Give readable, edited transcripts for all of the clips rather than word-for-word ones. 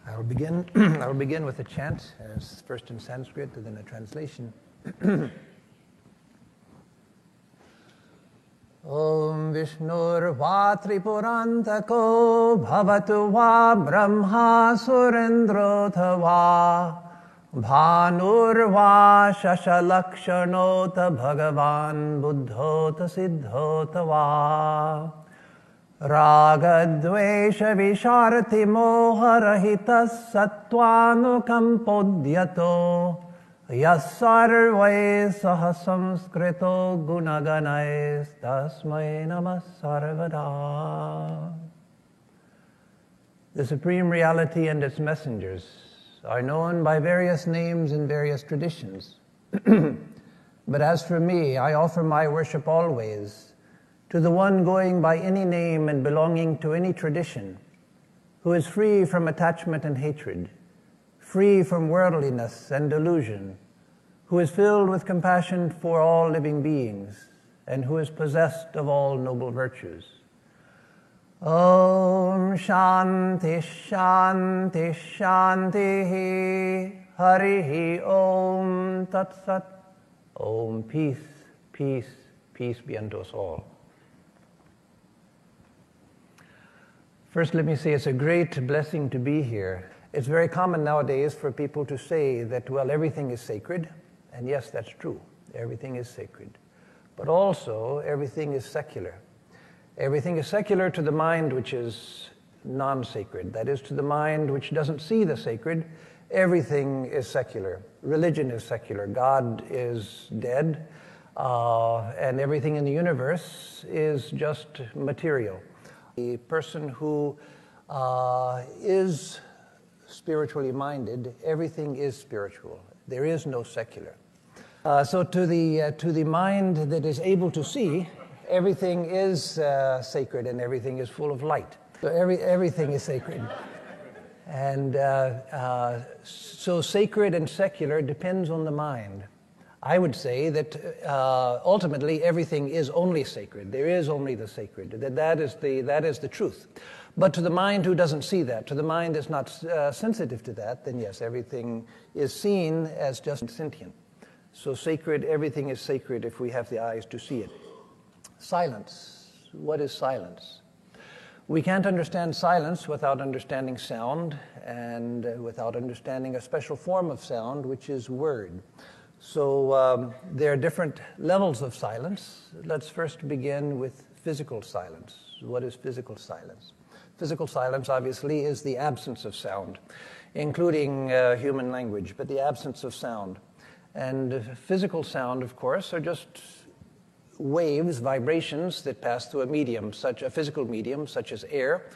I will begin. I will begin with a chant, first in Sanskrit, and then a translation. Om Vishnur va Tripurantako bhavatu va Brahma Surendrota va Bhanur va Shashalakshanota Bhagavan Buddhota Siddhota va Ragadvesha Visharti Moharahita Sattvanukampodyato Yasarvai Sahasamskrito Gunaganais Tasmai Namah Sarvada. The Supreme Reality and its messengers are known by various names in various traditions. But as for me, I offer my worship always to the one going by any name and belonging to any tradition, who is free from attachment and hatred, free from worldliness and delusion, who is filled with compassion for all living beings, and who is possessed of all noble virtues. Om Shanti Shanti Shanti Harihi Om Tat Sat. Om peace, peace, peace be unto us all. First, let me say it's a great blessing to be here. It's very common nowadays for people to say that, well, everything is sacred. And yes, that's true. Everything is sacred. But also, everything is secular. Everything is secular to the mind which is non-sacred. That is, to the mind which doesn't see the sacred. Everything is secular. Religion is secular. God is dead. And everything in the universe is just material. The person who is spiritually minded, everything is spiritual. There is no secular. So to the mind that is able to see, everything is sacred and everything is full of light. So everything is sacred. And so sacred and secular depends on the mind. I would say that ultimately everything is only sacred. There is only the sacred. That is the truth. But to the mind who doesn't see that, to the mind that's not sensitive to that, then yes, everything is seen as just sentient. So sacred, everything is sacred if we have the eyes to see it. Silence. What is silence? We can't understand silence without understanding sound and without understanding a special form of sound, which is word. So there are different levels of silence. Let's first begin with physical silence. What is physical silence? Physical silence, obviously, is the absence of sound, including human language, but the absence of sound. And physical sound, of course, are just waves, vibrations that pass through a medium, such a physical medium, such as air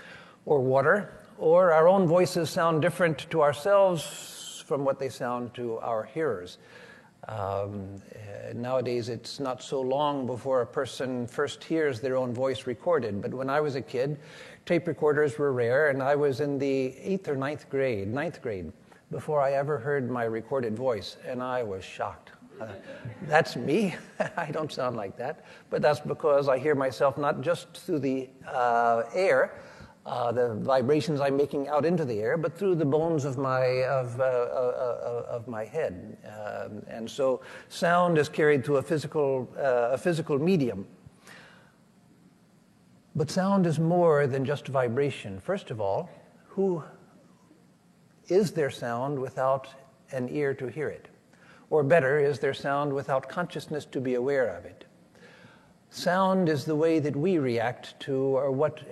or water, or our own voices sound different to ourselves from what they sound to our hearers. Nowadays, it's not so long before a person first hears their own voice recorded. But when I was a kid, tape recorders were rare, and I was in the 8th or 9th grade, before I ever heard my recorded voice, and I was shocked. That's me. I don't sound like that. But that's because I hear myself not just through the air, the vibrations I'm making out into the air, but through the bones of my head, and so sound is carried through a physical medium. But sound is more than just vibration. First of all, who is there sound without an ear to hear it? Or better, is there sound without consciousness to be aware of it? Sound is the way that we react to, or what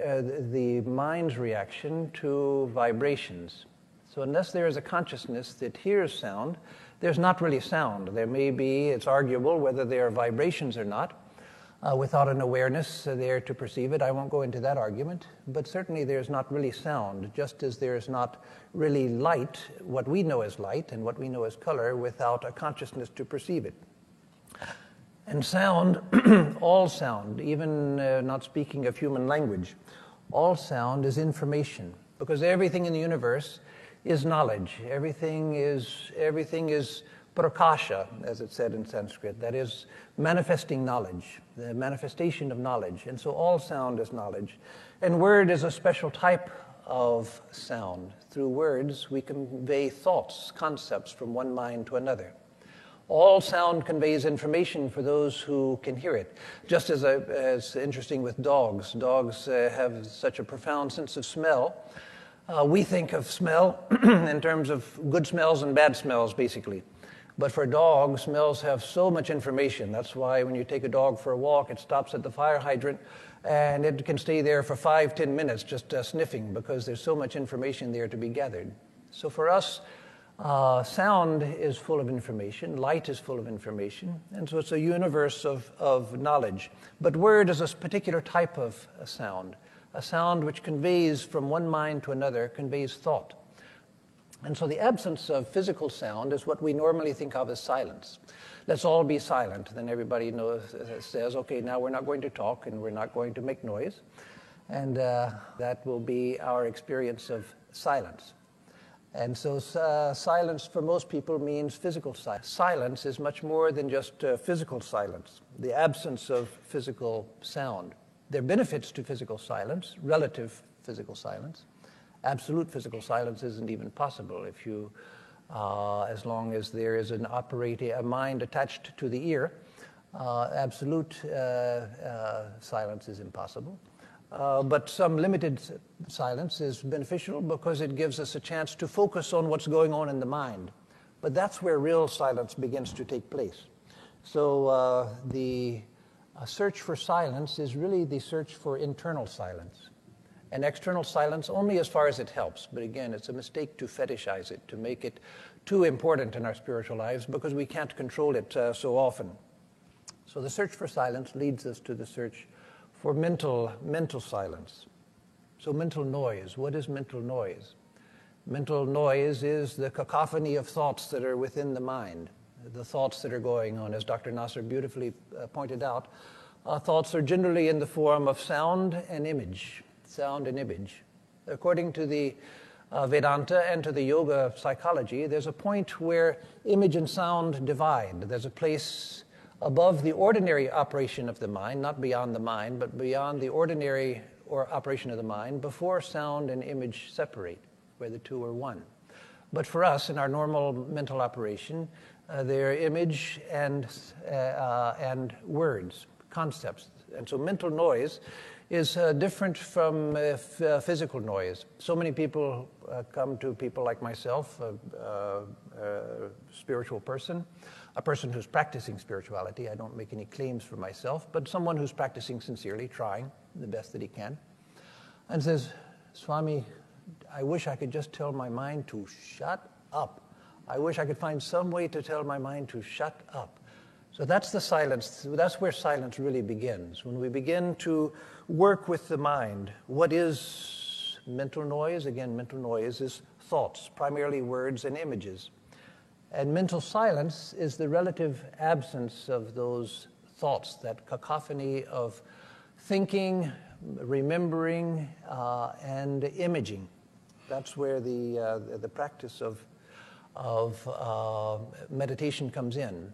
the mind's reaction to vibrations. So unless there is a consciousness that hears sound, there's not really sound. There may be, it's arguable whether there are vibrations or not. Without an awareness there to perceive it, I won't go into that argument. But certainly there's not really sound, just as there's not really light, what we know as light and what we know as color, without a consciousness to perceive it. And sound, all sound, even not speaking of human language, all sound is information, because everything in the universe is knowledge. Everything is prakasha, as it's said in Sanskrit, that is manifesting knowledge, the manifestation of knowledge. And so all sound is knowledge. And word is a special type of sound. Through words, we convey thoughts, concepts from one mind to another. All sound conveys information for those who can hear it. Just as interesting with dogs. Dogs have such a profound sense of smell. We think of smell in terms of good smells and bad smells, basically. But for dogs, smells have so much information. That's why when you take a dog for a walk, it stops at the fire hydrant, and it can stay there for 5-10 minutes just sniffing, because there's so much information there to be gathered. So for us, sound is full of information, light is full of information, and so it's a universe of knowledge. But word is a particular type of a sound which conveys from one mind to another, conveys thought. And so the absence of physical sound is what we normally think of as silence. Let's all be silent. Then everybody says, okay, now we're not going to talk and we're not going to make noise. And that will be our experience of silence. And so silence for most people means physical silence. Silence is much more than just physical silence, the absence of physical sound. There are benefits to physical silence, relative physical silence. Absolute physical silence isn't even possible if you, as long as there is a mind attached to the ear. Absolute silence is impossible. But some limited silence is beneficial because it gives us a chance to focus on what's going on in the mind. But that's where real silence begins to take place. So the search for silence is really the search for internal silence. And external silence only as far as it helps. But again, it's a mistake to fetishize it, to make it too important in our spiritual lives because we can't control it so often. So the search for silence leads us to the search for mental silence. So mental noise. What is mental noise? Mental noise is the cacophony of thoughts that are within the mind, the thoughts that are going on. As Dr. Nasser beautifully pointed out, thoughts are generally in the form of sound and image. Sound and image. According to the Vedanta and to the yoga psychology, there's a point where image and sound divide. There's a place above the ordinary operation of the mind, not beyond the mind, but beyond the ordinary operation of the mind, before sound and image separate, where the two are one. But for us, in our normal mental operation, there are image and words, concepts. And so mental noise is different from physical noise. So many people come to people like myself, a spiritual person, a person who's practicing spirituality. I don't make any claims for myself, but someone who's practicing sincerely, trying the best that he can, and says, Swami, I wish I could just tell my mind to shut up. I wish I could find some way to tell my mind to shut up. So that's the silence. That's where silence really begins. When we begin to work with the mind, what is mental noise? Again, mental noise is thoughts, primarily words and images. And mental silence is the relative absence of those thoughts, that cacophony of thinking, remembering, and imaging. That's where the practice of meditation comes in.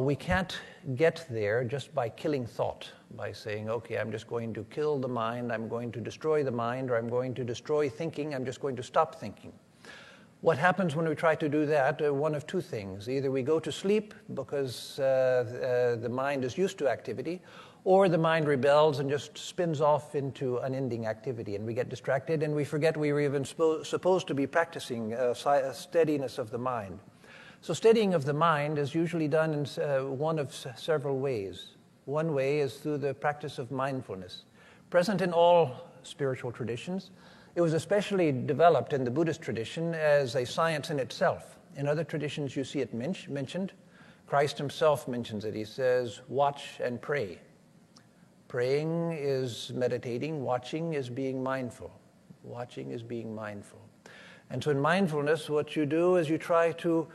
We can't get there just by killing thought, by saying, okay, I'm just going to kill the mind, I'm going to destroy the mind, or I'm going to destroy thinking, I'm just going to stop thinking. What happens when we try to do that? One of two things. Either we go to sleep because the mind is used to activity, or the mind rebels and just spins off into unending activity, and we get distracted and we forget we were even supposed to be practicing steadiness of the mind. So steadying of the mind is usually done in one of several ways. One way is through the practice of mindfulness. Present in all spiritual traditions, it was especially developed in the Buddhist tradition as a science in itself. In other traditions, you see it mentioned. Christ himself mentions it. He says, watch and pray. Praying is meditating. Watching is being mindful. Watching is being mindful. And so in mindfulness, what you do is you try to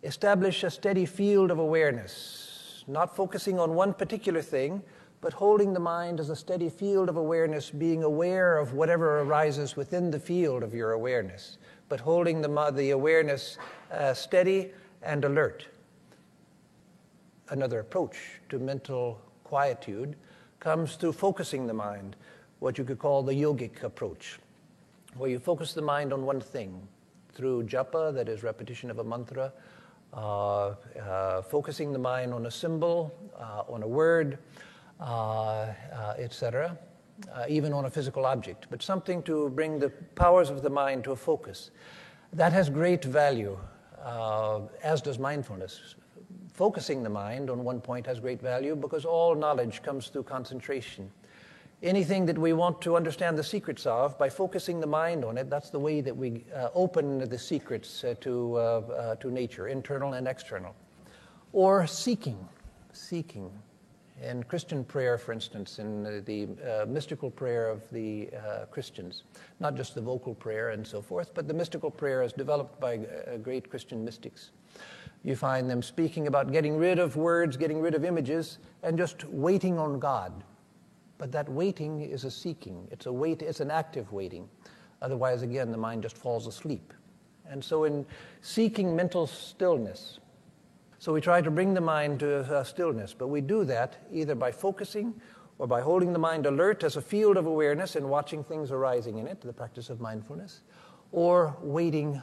establish a steady field of awareness, not focusing on one particular thing, but holding the mind as a steady field of awareness, being aware of whatever arises within the field of your awareness, but holding the awareness steady and alert. Another approach to mental quietude comes through focusing the mind, what you could call the yogic approach. where you focus the mind on one thing through japa, that is repetition of a mantra, focusing the mind on a symbol, on a word, etc., even on a physical object, but something to bring the powers of the mind to a focus. That has great value, as does mindfulness. Focusing the mind on one point has great value because all knowledge comes through concentration. Anything that we want to understand the secrets of, by focusing the mind on it, that's the way that we open the secrets to nature, internal and external. Or seeking. In Christian prayer, for instance, in the mystical prayer of the Christians, not just the vocal prayer and so forth, but the mystical prayer is developed by great Christian mystics. You find them speaking about getting rid of words, getting rid of images, and just waiting on God. But that waiting is a seeking. It's an active waiting. Otherwise, again, the mind just falls asleep. And so in seeking mental stillness, so we try to bring the mind to stillness, but we do that either by focusing or by holding the mind alert as a field of awareness and watching things arising in it, the practice of mindfulness, or waiting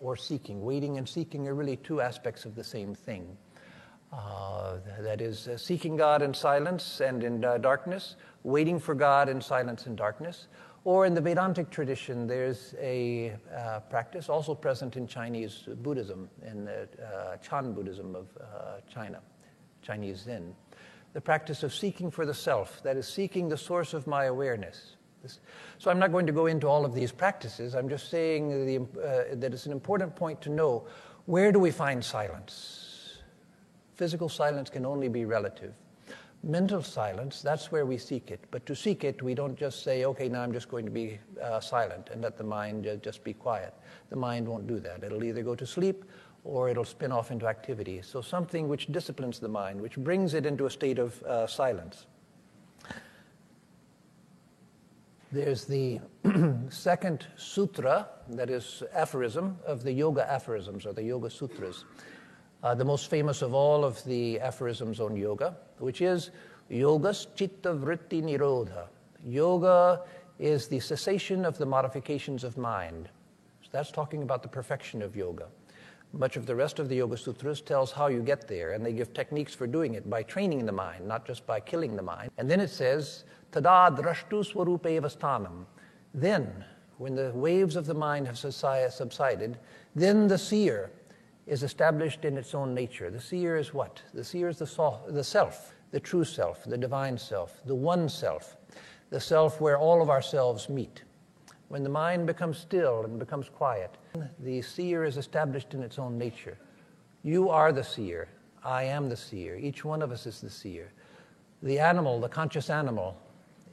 or seeking. Waiting and seeking are really two aspects of the same thing. That is, seeking God in silence and in darkness, waiting for God in silence and darkness. Or in the Vedantic tradition, there's a practice also present in Chinese Buddhism, in Chan Buddhism of China, Chinese Zen. The practice of seeking for the self, that is, seeking the source of my awareness. So I'm not going to go into all of these practices. I'm just saying that it's an important point to know, where do we find silence? Physical silence can only be relative. Mental silence, that's where we seek it. But to seek it, we don't just say, okay, now I'm just going to be silent and let the mind just be quiet. The mind won't do that. It'll either go to sleep or it'll spin off into activity. So something which disciplines the mind, which brings it into a state of silence. There's the second sutra, that is aphorism, of the Yoga aphorisms, or the Yoga Sutras. The most famous of all of the aphorisms on yoga, which is Yogas Chitta Vritti Nirodha. Yoga is the cessation of the modifications of mind. So that's talking about the perfection of yoga. Much of the rest of the Yoga Sutras tells how you get there, and they give techniques for doing it by training the mind, not just by killing the mind. And then it says, Tada drashtu swarupeva sthanam. Then, when the waves of the mind have subsided, then the seer is established in its own nature. The seer is what? The seer is the self, the true self, the divine self, the one self, the self where all of ourselves meet. When the mind becomes still and becomes quiet, the seer is established in its own nature. You are the seer. I am the seer. Each one of us is the seer. The animal, the conscious animal,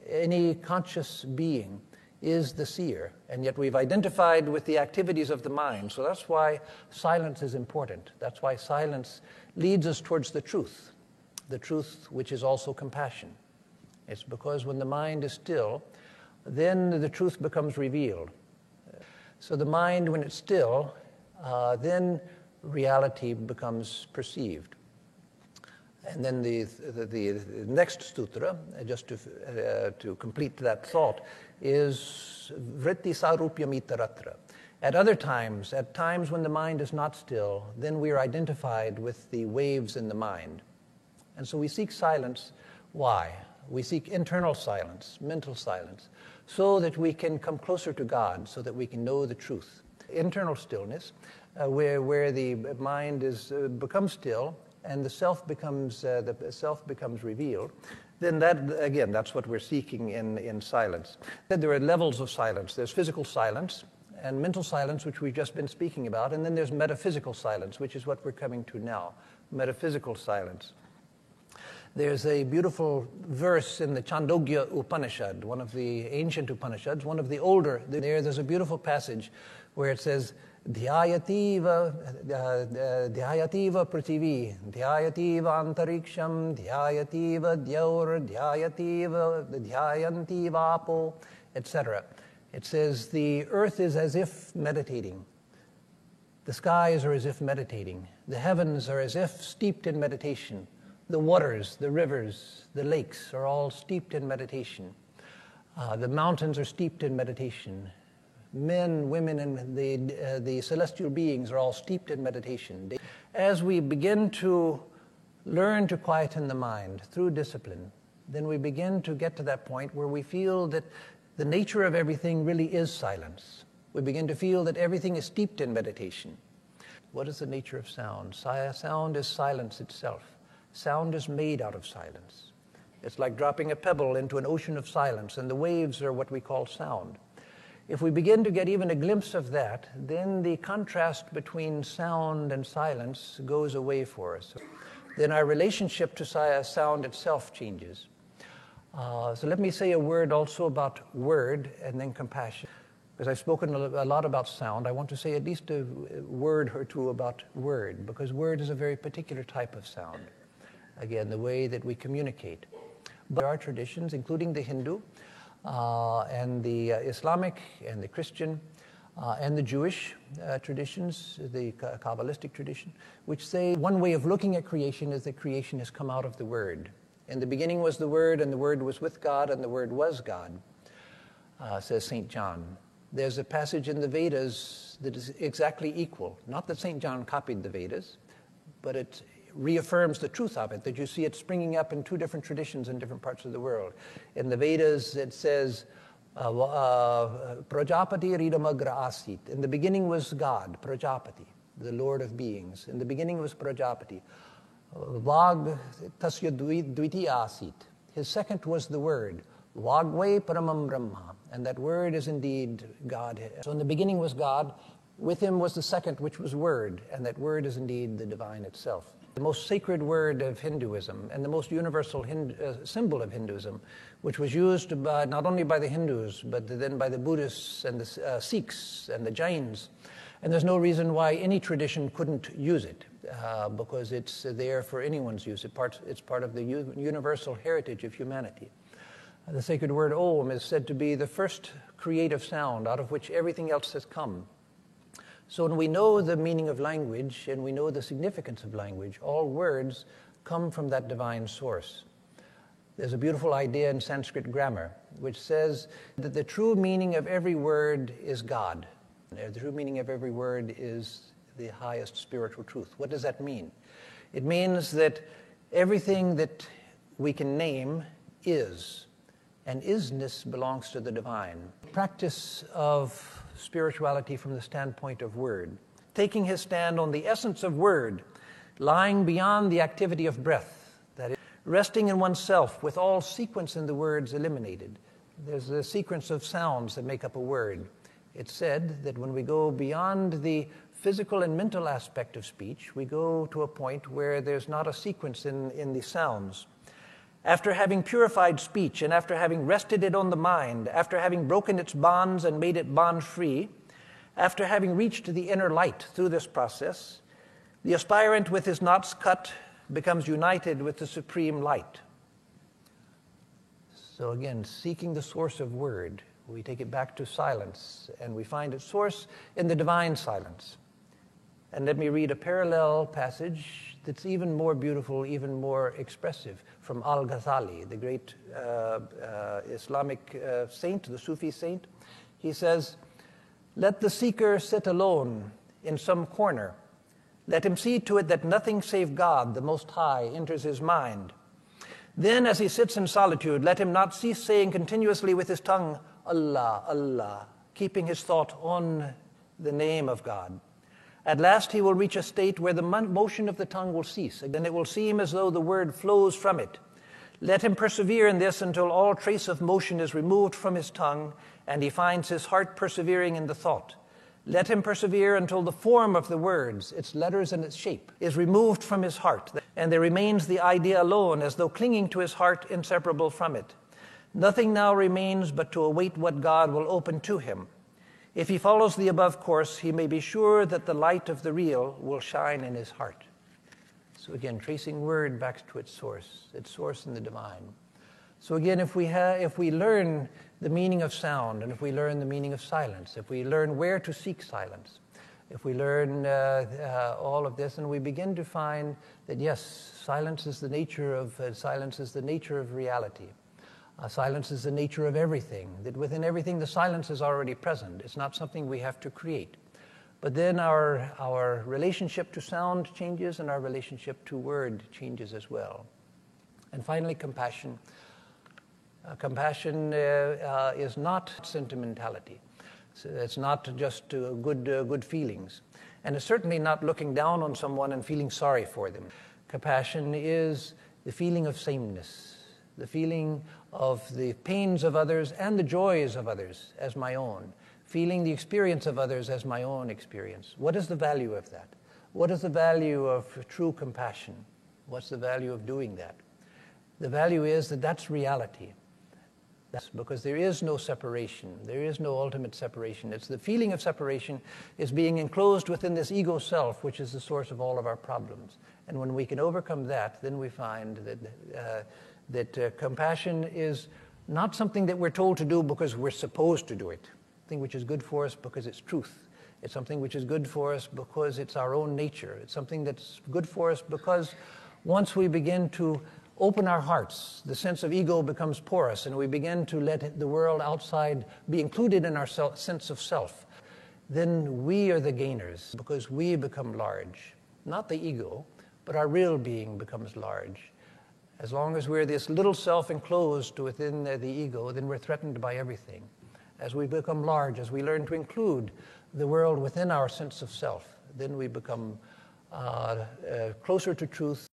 any conscious being is the seer, and yet we've identified with the activities of the mind. So that's why silence is important. That's why silence leads us towards the truth which is also compassion. It's because when the mind is still, then the truth becomes revealed. So the mind, when it's still, then reality becomes perceived. And then the next sutra, just to complete that thought, is vritti sarupyamittaratra. At other times, at times when the mind is not still, then we are identified with the waves in the mind. And so we seek silence. Why? We seek internal silence, mental silence, so that we can come closer to God, so that we can know the truth. Internal stillness, where the mind becomes still, and the self becomes revealed, then that's what we're seeking in silence. Then there are levels of silence. There's physical silence and mental silence, which we've just been speaking about, and then there's metaphysical silence, which is what we're coming to now, metaphysical silence. There's a beautiful verse in the Chandogya Upanishad, one of the ancient Upanishads, one of the older. There's a beautiful passage where it says, Dhyayativa prativi, dhyayativa antariksham, dhyayativa dyaur, dhyayantiva apo, etc. It says the earth is as if meditating. The skies are as if meditating. The heavens are as if steeped in meditation. The waters, the rivers, the lakes are all steeped in meditation. The mountains are steeped in meditation. Men, women, and the celestial beings are all steeped in meditation. As we begin to learn to quieten the mind through discipline, then we begin to get to that point where we feel that the nature of everything really is silence. We begin to feel that everything is steeped in meditation. What is the nature of sound? Sound is silence itself. Sound is made out of silence. It's like dropping a pebble into an ocean of silence, and the waves are what we call sound. If we begin to get even a glimpse of that, then the contrast between sound and silence goes away for us. Then our relationship to sound itself changes. So let me say a word also about word and then compassion. Because I've spoken a lot about sound, I want to say at least a word or two about word, because word is a very particular type of sound. Again, the way that we communicate. But there are traditions, including the Hindu, and the Islamic and the Christian and the Jewish traditions, the Kabbalistic tradition, which say one way of looking at creation is that creation has come out of the Word. In the beginning was the Word, and the Word was with God, and the Word was God, says St. John. There's a passage in the Vedas that is exactly equal. Not that St. John copied the Vedas, but it reaffirms the truth of it, that you see it springing up in two different traditions in different parts of the world. In the Vedas, it says, Prajapati Ridamagra Asit. In the beginning was God, Prajapati, the Lord of beings. In the beginning was Prajapati. Vag Tasya Dviti Asit. His second was the Word. Vagve Paramam Brahma. And that Word is indeed God. So in the beginning was God. With him was the second, which was Word. And that Word is indeed the divine itself. The most sacred word of Hinduism and the most universal symbol of Hinduism, which was used by, not only by the Hindus, but then by the Buddhists and the Sikhs and the Jains. And there's no reason why any tradition couldn't use it, because it's there for anyone's use. It's part of the universal heritage of humanity. The sacred word Om is said to be the first creative sound out of which everything else has come. So when we know the meaning of language and we know the significance of language, all words come from that divine source. There's a beautiful idea in Sanskrit grammar which says that the true meaning of every word is God. The true meaning of every word is the highest spiritual truth. What does that mean? It means that everything that we can name is, and isness belongs to the divine. Practice of spirituality from the standpoint of word, taking his stand on the essence of word, lying beyond the activity of breath, that is, resting in oneself with all sequence in the words eliminated. There's a sequence of sounds that make up a word. It's said that when we go beyond the physical and mental aspect of speech, we go to a point where there's not a sequence in the sounds. After having purified speech and after having rested it on the mind, after having broken its bonds and made it bond-free, after having reached the inner light through this process, the aspirant with his knots cut becomes united with the supreme light. So again, seeking the source of word, we take it back to silence, and we find its source in the divine silence. And let me read a parallel passage that's even more beautiful, even more expressive, from Al-Ghazali, the great Islamic saint, the Sufi saint. He says, "Let the seeker sit alone in some corner. Let him see to it that nothing save God, the Most High, enters his mind. Then, as he sits in solitude, let him not cease saying continuously with his tongue, Allah, Allah, keeping his thought on the name of God. At last he will reach a state where the motion of the tongue will cease, and it will seem as though the word flows from it. Let him persevere in this until all trace of motion is removed from his tongue, and he finds his heart persevering in the thought. Let him persevere until the form of the words, its letters and its shape, is removed from his heart, and there remains the idea alone, as though clinging to his heart, inseparable from it. Nothing now remains but to await what God will open to him. If he follows the above course, he may be sure that the light of the real will shine in his heart." So again, tracing word back to its source in the divine. So again, if we learn the meaning of sound, and if we learn the meaning of silence, if we learn where to seek silence, if we learn all of this, and we begin to find that yes, silence is the nature of reality. Silence is the nature of everything, that within everything the silence is already present. It's not something we have to create. But then our relationship to sound changes and our relationship to word changes as well. And finally, compassion. Compassion is not sentimentality. So it's not just good feelings. And it's certainly not looking down on someone and feeling sorry for them. Compassion is the feeling of sameness, the feeling of the pains of others and the joys of others as my own, feeling the experience of others as my own experience. What is the value of that? What is the value of true compassion? What's the value of doing that? The value is that that's reality. That's because there is no separation. There is no ultimate separation. It's the feeling of separation is being enclosed within this ego self, which is the source of all of our problems. And when we can overcome that, then we find that compassion is not something that we're told to do because we're supposed to do it. Something which is good for us because it's truth. It's something which is good for us because it's our own nature. It's something that's good for us because once we begin to open our hearts, the sense of ego becomes porous, and we begin to let the world outside be included in our sense of self. Then we are the gainers because we become large. Not the ego, but our real being becomes large. As long as we're this little self enclosed within the ego, then we're threatened by everything. As we become large, as we learn to include the world within our sense of self, then we become closer to truth.